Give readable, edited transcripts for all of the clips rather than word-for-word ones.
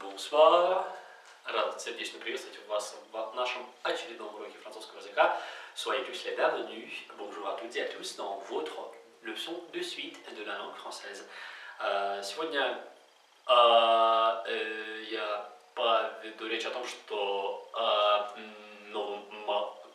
Bonsoir. Рад сердечно приветствовать вас в нашем очередном уроке французского языка. Soyez tous les bienvenus. Bonjour à toutes et à tous dans votre leçon de suite de la langue française. Сегодня я поведу речь о том, что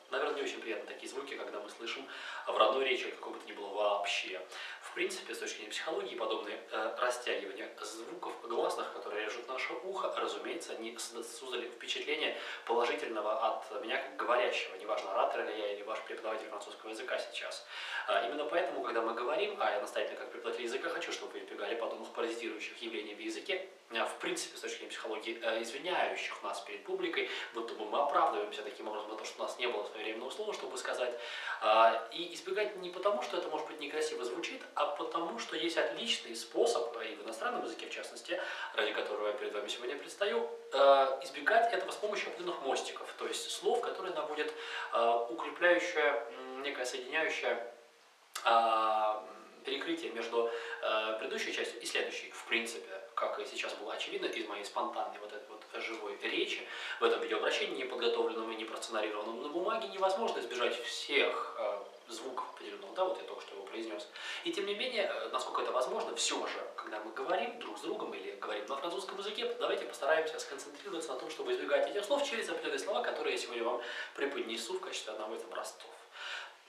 наверное, не очень приятны такие звуки, когда мы слышим в родной речи какого бы то ни было вообще. В принципе, с точки зрения психологии, подобные растягивания звуков гласных, которые режут наше ухо, разумеется, они создали впечатление положительного от меня как говорящего, неважно, оратор ли я или ваш преподаватель французского языка сейчас. Именно поэтому, когда мы говорим, а я настоятельно как преподаватель языка хочу, чтобы вы избегали подобных паразитирующих явлений в языке, в принципе, с точки зрения психологии, извиняющих нас перед публикой, будто бы мы оправдываемся таким образом за то, что у нас не было своевременного слова, чтобы сказать, и избегать не потому, что это, может быть, некрасиво звучит, а потому, что есть отличный способ, и в иностранном языке в частности, ради которого я перед вами сегодня предстаю, избегать этого с помощью определенных мостиков, то есть слов, которые наводят укрепляющее, некое соединяющее перекрытие между предыдущей частью и следующей. В принципе, как и сейчас было очевидно из моей спонтанной вот этой вот живой речи, в этом видеообращении, не подготовленном и не просценарированном на бумаге, невозможно избежать всех звуков определенного, да, вот я только что его произнес. И тем не менее, насколько это возможно, все же, когда мы говорим друг с другом или говорим на французском языке, давайте постараемся сконцентрироваться на том, чтобы избегать этих слов через определенные слова, которые я сегодня вам преподнесу в качестве одного из образцов.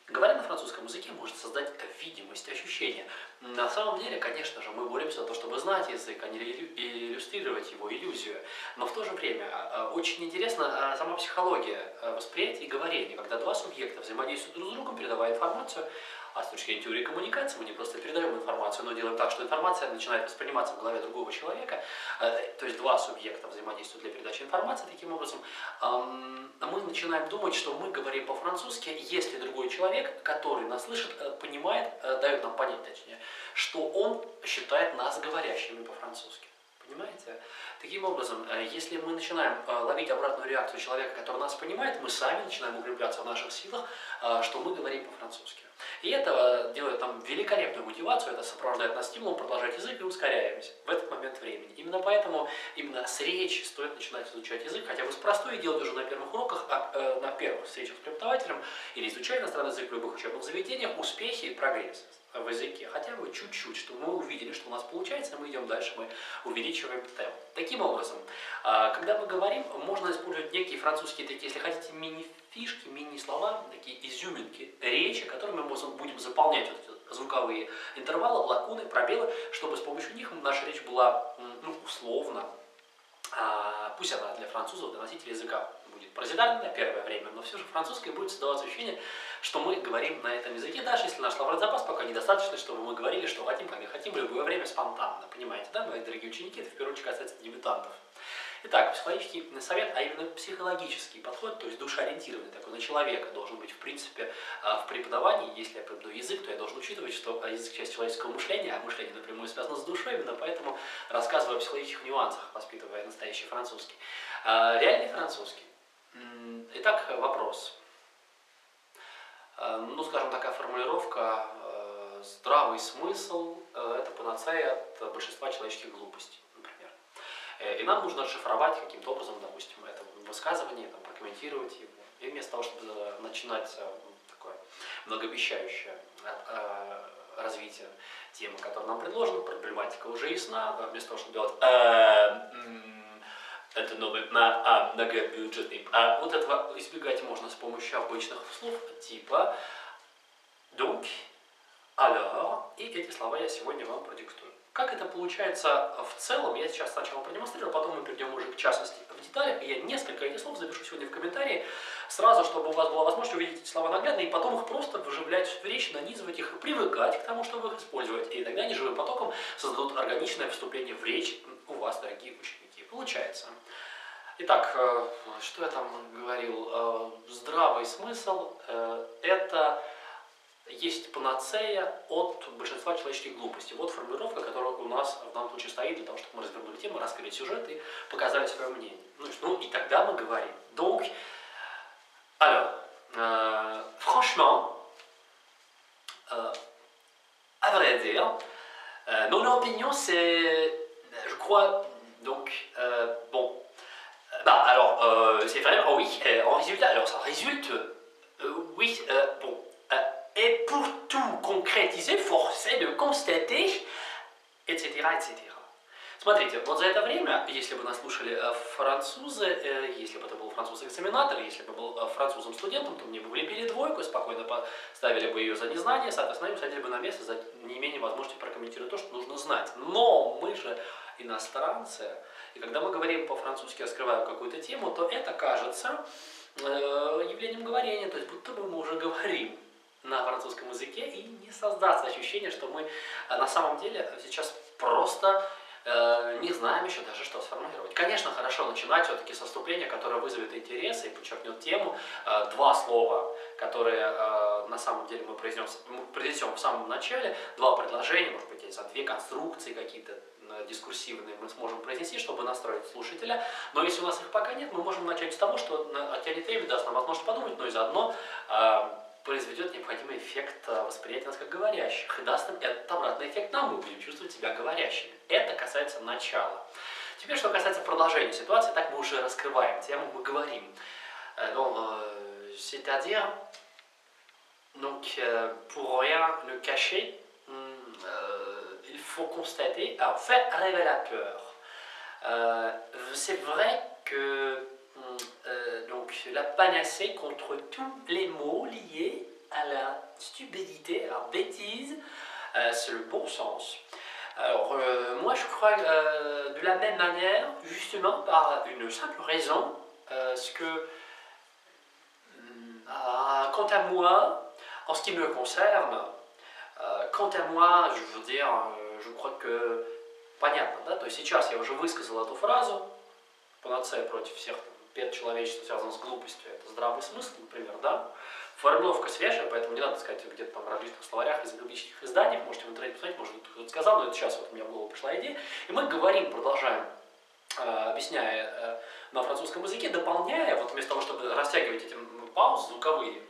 Говоря на французском языке может создать видимость, ощущение. На самом деле, конечно же, мы боремся за то, чтобы знать язык, а не иллюстрировать его иллюзию. Но в то же время очень интересна сама психология восприятия и говорения, когда два субъекта взаимодействуют друг с другом, передавая информацию. А с точки зрения теории коммуникации мы не просто передаем информацию, но делаем так, что информация начинает восприниматься в голове другого человека. То есть два субъекта взаимодействуют для передачи информации таким образом. Мы начинаем думать, что мы говорим по-французски, если другой человек, который нас слышит, понимает, дает нам понять точнее, что он считает нас говорящими по-французски. Понимаете? Таким образом, если мы начинаем ловить обратную реакцию человека, который нас понимает, мы сами начинаем укрепляться в наших силах, что мы говорим по-французски. И это делает нам великолепную мотивацию, это сопровождает нас стимулом продолжать язык и ускоряемся в этот момент времени. Именно поэтому именно с речи стоит начинать изучать язык, хотя вы простое делаете уже на первых уроках, на первых встречах с преподавателем или изучая иностранный язык в любых учебных заведениях, успехи и прогресс в языке, хотя бы чуть-чуть, чтобы мы увидели, что у нас получается, мы идем дальше, мы увеличиваем темп. Таким образом, когда мы говорим, можно использовать некие французские такие, если хотите, мини-фишки, мини-слова, такие изюминки речи, которыми мы будем заполнять вот эти звуковые интервалы, лакуны, пробелы, чтобы с помощью них наша речь была, условно, пусть она для французов, для носителей языка будет прозидательная первое время, но все же французское будет создаваться ощущение, что мы говорим на этом языке, даже если наш словарный запас пока недостаточно, чтобы мы говорили, что хотим, когда хотим, в любое время спонтанно. Понимаете, да, мои дорогие ученики, это в первую очередь касается дебютантов. Итак, психологический совет, а именно психологический подход, то есть душеориентированный такой, на человека должен быть в принципе в преподавании. Если я преподаю язык, то я должен учитывать, что язык часть человеческого мышления, а мышление напрямую связано с душой, именно поэтому рассказываю о психологических нюансах, воспитывая настоящий французский. Реальный французский. Итак, вопрос. Скажем, такая формулировка «здравый смысл» – это панацея от большинства человеческих глупостей. И нам нужно расшифровать каким-то образом, допустим, это высказывание, прокомментировать его. И вместо того, чтобы начинать такое многообещающее развитие темы, которая нам предложена, проблематика уже ясна, вместо того, чтобы делать это новый многобюджетный, вот этого избегать можно с помощью обычных слов типа donc, alors, и эти слова я сегодня вам продиктую. Как это получается в целом, я сейчас сначала продемонстрирую, потом мы перейдем уже к частности в деталях, и я несколько этих слов запишу сегодня в комментарии, сразу, чтобы у вас была возможность увидеть эти слова наглядно, и потом их просто выживлять в речь, нанизывать их, привыкать к тому, чтобы их использовать, и тогда они живым потоком создадут органичное вступление в речь у вас, дорогие ученики. Получается. Итак, что я там говорил? Здравый смысл – это есть панацея от большинства человеческих глупостей. Вот формулировка, которая у нас в данном случае стоит для того, чтобы мы развернули тему, раскрыли сюжет и показали свое мнение. И тогда мы говорим. Donc, alors, franchement, à vrai dire, mon opinion c'est, je crois, Donc, bon, bah alors, c'est vraiment, oui, en résultat, alors ça résulte, oui, bon, et pour tout concrétiser, force est de constater, etc., etc. Смотрите, вот за это время, если бы нас слушали французы, если бы это был француз-экзаменатор, если бы был французом-студентом, то мне бы влепили двойку, спокойно поставили бы ее за незнание, соответственно, усадили бы на место за неимение возможности прокомментировать то, что нужно знать. Но мы же иностранцы, и когда мы говорим по-французски, раскрывая какую-то тему, то это кажется явлением говорения, то есть будто бы мы уже говорим на французском языке, и не создастся ощущение, что мы на самом деле сейчас просто не знаем еще даже, что сформулировать. Конечно, хорошо начинать все-таки со вступления, которое вызовет интерес и подчеркнет тему. Два слова, которые на самом деле мы произнесем в самом начале, два предложения, может быть, две конструкции какие-то дискурсивные мы сможем произнести, чтобы настроить слушателя. Но если у нас их пока нет, мы можем начать с того, что оттянет время, даст нам возможность подумать, но и заодно произведет необходимый эффект восприятия нас как говорящих и даст нам этот обратный эффект нам, мы будем чувствовать себя говорящими. Это касается начала. Теперь, что касается продолжения ситуации, так мы уже раскрываем тему, мы говорим. C'est-à-dire, donc, pour rien ne cacher, il faut constater, alors, fait révélateur. C'est vrai que donc la panacée contre tous les maux liés à la stupidité, à la bêtise, c'est le bon sens. Alors moi je crois de la même manière, justement par une simple raison, parce que quant à moi, en ce qui me concerne, je veux dire, je crois que понятно, да, то есть сейчас я уже высказал эту фразу, панацея против всех бед человечества связано с глупостью, это здравый смысл, например, да. Формулировка свежая, поэтому не надо сказать где-то там в различных словарях, из английских изданиях, можете в интернете посмотреть, может кто-то сказал, но это сейчас вот у меня в голову пришла идея. И мы говорим, продолжаем, объясняя на французском языке, дополняя, вот вместо того, чтобы растягивать эти паузы звуковые,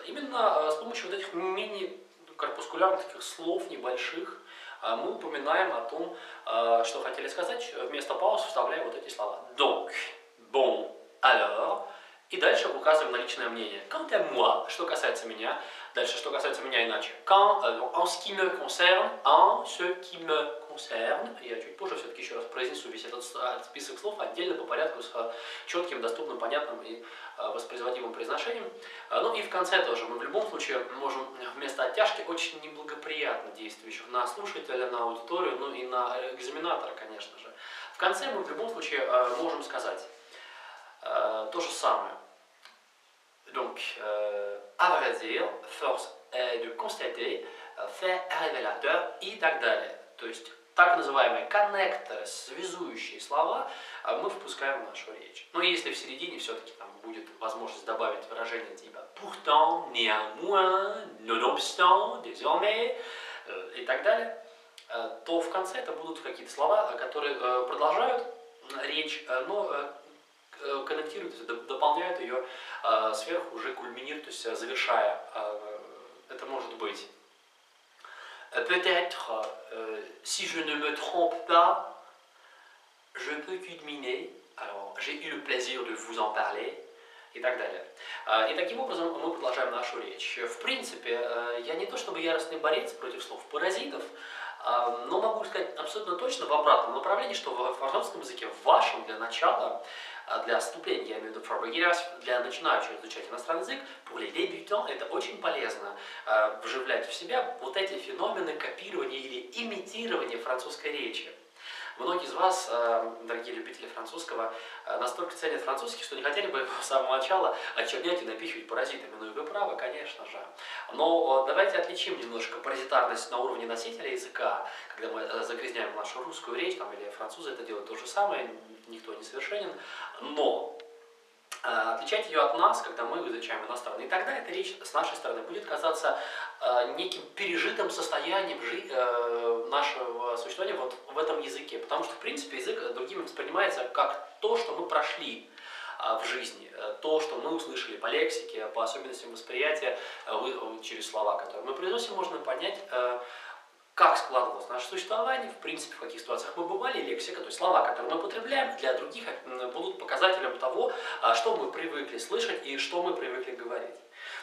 именно с помощью вот этих мини-корпускулярных таких слов небольших, мы упоминаем о том, что хотели сказать, вместо пауз вставляя вот эти слова. Donc, bon, alors, и дальше указываем на личное мнение. Quant à moi, что касается меня, дальше, что касается меня иначе. Quand, en ce qui me concerne, en ce qui me concerne, я чуть позже все-таки еще раз произнесу весь этот список слов отдельно по порядку с четким, доступным, понятным и воспроизводимым произношением. Ну и в конце тоже мы в любом случае можем вместо оттяжки очень неблагоприятно действующих на слушателя, на аудиторию, ну и на экзаменатора, конечно же. В конце мы в любом случае можем сказать то же самое. Donc, à vrai dire, force est de constater, fait révélateur и так далее. То есть так называемые коннекторы, связующие слова, мы впускаем в нашу речь. Но если в середине все-таки там будет возможность добавить выражение типа pourtant, néanmoins, nonobstant, désormais и так далее, то в конце это будут какие-то слова, которые продолжают речь, но коннектируют, дополняют ее сверху, уже кульминируют, то есть завершая. Это может быть peut-être, si je ne me trompe pas, je peux culminer, alors j'ai eu le plaisir de vous en parler, и так далее. И таким образом мы продолжаем нашу речь. В принципе, я не то чтобы яростный борец против слов-паразитов, но могу сказать абсолютно точно в обратном направлении, что в французском языке, в вашем для начала, для вступления, я имею в виду для начинающих изучать иностранный язык, pour les débutants, это очень полезно вживлять в себя вот эти феномены копирования или имитирования французской речи. Многие из вас, дорогие любители французского, настолько ценят французский, что не хотели бы с самого начала очернять и напихивать паразитами. Ну и вы правы, конечно же. Но давайте отличим немножко паразитарность на уровне носителя языка, когда мы загрязняем нашу русскую речь, там, или французы это делают то же самое, никто не совершенен. Но отличать ее от нас, когда мы изучаем иностранный. И тогда эта речь с нашей стороны будет казаться неким пережитым состоянием нашего существования вот в этом языке. Потому что, в принципе, язык другими воспринимается как то, что мы прошли в жизни, то, что мы услышали по лексике, по особенностям восприятия через слова, которые мы произносим, можно понять как складывалось наше существование, в принципе, в каких ситуациях мы бывали, лексика, то есть слова, которые мы употребляем, для других будут показателем того, что мы привыкли слышать и что мы привыкли говорить.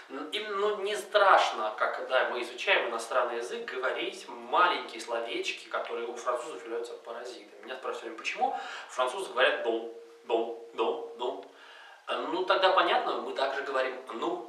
Ну, не страшно, когда мы изучаем иностранный язык, говорить маленькие словечки, которые у французов являются паразитами. Меня спрашивали, почему французы говорят «bon», «bon», «bon», «bon». Ну, тогда понятно, мы также говорим «ну»,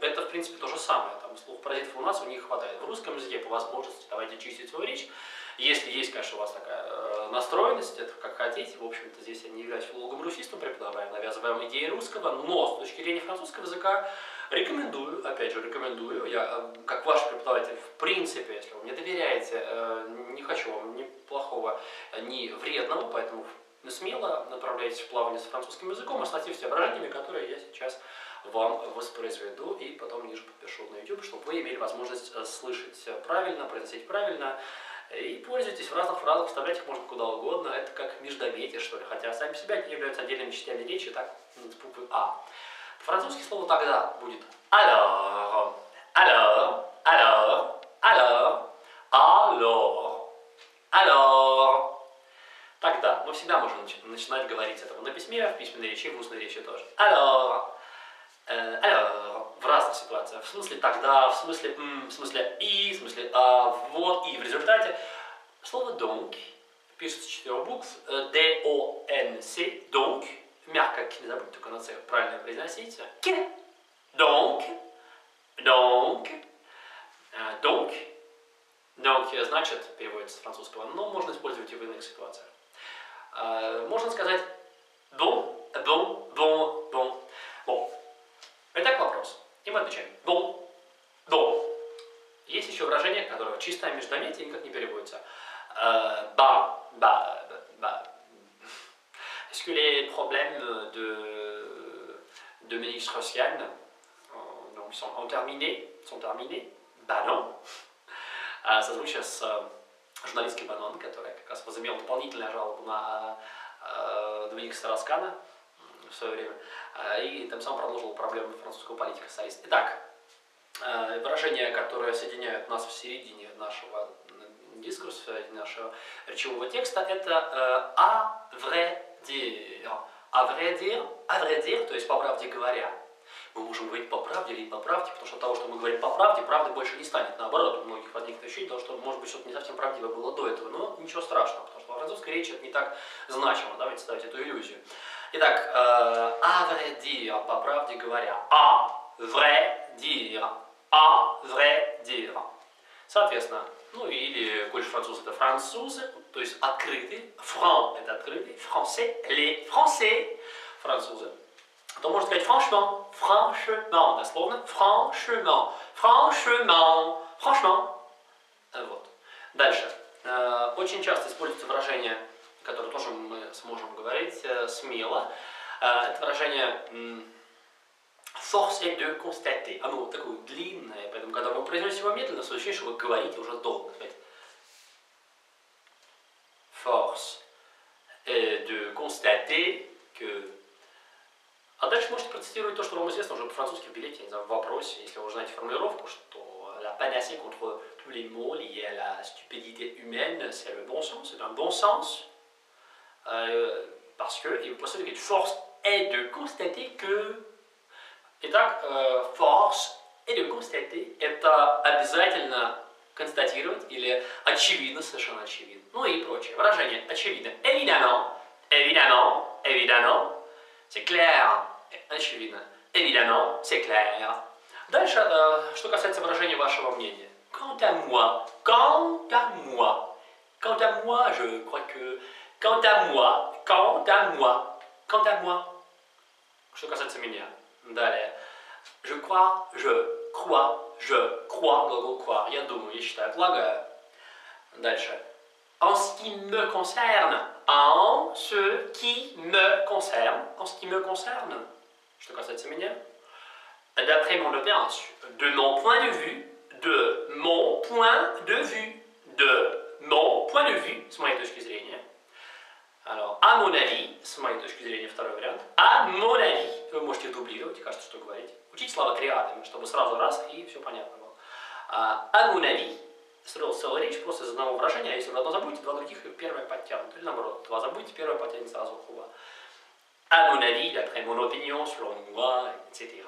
это, в принципе, то же самое. Там слух паразитов у нас, у них хватает. В русском языке, по возможности, давайте чистить свою речь. Если есть, конечно, у вас такая настроенность, это как хотите. В общем-то, здесь я не являюсь филологом-русистом, преподаваем, навязываем идеи русского, но с точки зрения французского языка рекомендую, опять же, рекомендую, я, как ваш преподаватель, в принципе, если вы мне доверяете, не хочу вам ни плохого, ни вредного, поэтому смело направляйтесь в плавание с французским языком, оснастив соображениями, которые я сейчас вам воспроизведу и потом ниже подпишу на YouTube, чтобы вы имели возможность слышать правильно, произносить правильно. И пользуйтесь в разных фразах, вставлять их можно куда угодно. Это как междометие, что ли. Хотя сами себя они являются отдельными частями речи, так, с буквы А. По-французски слово тогда будет alors, alors, alors, alors, alors, alors. Тогда мы всегда можем начинать говорить этого на письме, в письменной речи, в устной речи тоже. Alors, в разных ситуациях. В смысле тогда, в смысле и, в смысле вот, и в результате. Слово donc пишется с 4 букв. D-O-N-C, donc. Мягко, не забудьте только на правильно произносить. Donc, donc, donc. Donc значит, переводится с французского, но можно использовать и в иных ситуациях. Можно сказать bon, bon, bon, bon. Bon. Итак, вопрос. И мы отвечаем. Bon, bon. Есть еще выражение, которое чистое междометие никак не переводится. Ba, ba, ba. Est-ce que les problèmes de Mélix Roscian sont terminés? Bah non. Созвучие с журналисткой Банон, которая как раз возымела дополнительную жалобу на Доминика Староскана в свое время, и тем самым продолжила проблему французского политика-социалиста. Итак, выражения, которые соединяют нас в середине нашего дискурса, нашего речевого текста, это «à vrai dire». «À vrai dire», то есть «по правде говоря». Мы можем говорить по правде или не по правде, потому что от того, что мы говорим по правде, правды больше не станет. Наоборот, у многих возникнет ощущение того, что, может быть, что-то не совсем правдиво было до этого. Но ничего страшного, потому что во французской речи это не так значимо. Давайте ставить эту иллюзию. Итак, à vrai dire, по правде говоря. À vrai dire. À vrai dire. Соответственно, ну или, коль француз это французы, то есть открытый, franc это открытый, français, les français, французы. То можно сказать franchement, franchement, дословно, franchement, franchement, franchement. Вот. Дальше. Очень часто используется выражение, которое тоже мы сможем говорить смело. Это выражение force est de constater. Оно такое длинное, поэтому когда вы произносите его медленно, ощущение, что вы говорите уже долго. Force est de constater que. А дальше можете процитировать то, что вам известно уже по-французски в билете, не знаю, в вопросе, если вы уже знаете формулировку, что la panacée contre tous les maux liés à la stupidité humaine, c'est le bon sens, c'est un bon sens, parce que, et vous pouvez dire, force est de constater que. Итак, force est de constater, это обязательно констатировать или очевидно, совершенно очевидно, ну и прочее. Выражение очевидно. Évidemment, évidemment, évidemment, c'est clair. Очевидно. Évidemment, c'est clair. Дальше, что касается выражения вашего мнения. Quant à moi, quant à moi, quant à moi, je crois que... Quant à moi, quant à moi, quant à moi. Что касается меня. Далее. Je crois, глагол croire. Я думаю, я считаю, полагаю. Дальше. En ce qui me concerne. En ce qui me concerne. En ce qui me concerne. Что касается меня. D'après mon opération. De mon point de vue. De mon point de vue. De mon point de vue. С моей точки зрения. Alors, à mon avis, с моей точки зрения, второй вариант. À mon avis. Вы можете дублировать, кажется, что говорить. Учить слова триадами, чтобы сразу раз и все понятно было. À mon avis, строил целую речь просто из одного выражения, а если вы одно забудете, два других первое подтянут. Или наоборот, два забудете, первое потянет сразу хуба. À mon avis, d'après mon opinion, selon moi, etc.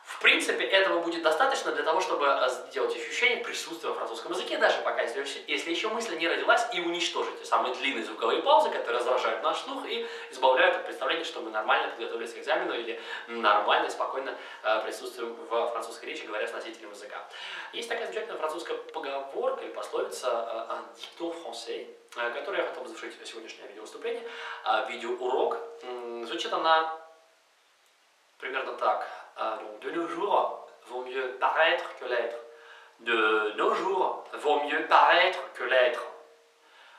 В принципе, этого будет достаточно для того, чтобы сделать ощущение присутствия в французском языке, даже пока, если еще мысль не родилась, и уничтожить те самые длинные звуковые паузы, которые раздражают наш слух и избавляют от представления, что мы нормально подготовились к экзамену или нормально и спокойно присутствуем в французской речи, говоря с носителем языка. Есть такая замечательная французская поговорка или пословица «un dicton français», которую я хотел бы завершить сегодняшнее видеовыступление. Видеоурок. Звучит она примерно так. Donc, de nos jours, vaut mieux paraître que l'être. De nos jours, vaut mieux paraître que l'être.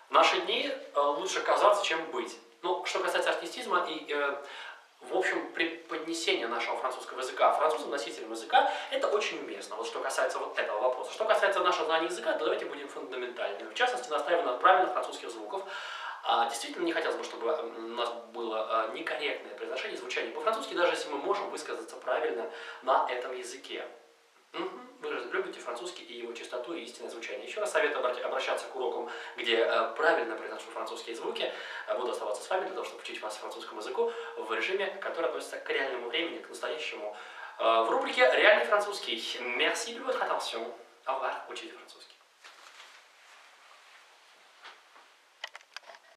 В наши дни лучше казаться, чем быть. Ну, что касается артистизма и, в общем, преподнесения нашего французского языка французам, носителям языка, это очень уместно. Вот что касается вот этого вопроса. Что касается нашего знания языка, то давайте будем фундаментальными. В частности, настаиваем на правильных французских звуков. Действительно, не хотелось бы, чтобы у нас было некорректное произношение, звучание по-французски, даже если мы можем высказаться правильно на этом языке. Вы же любите французский и его чистоту и истинное звучание. Еще раз советую обращаться к урокам, где правильно произношу французские звуки. Буду оставаться с вами для того, чтобы учить вас французскому языку в режиме, который относится к реальному времени, к настоящему. В рубрике «Реальный французский». Merci de votre attention. Au revoir, учите французский.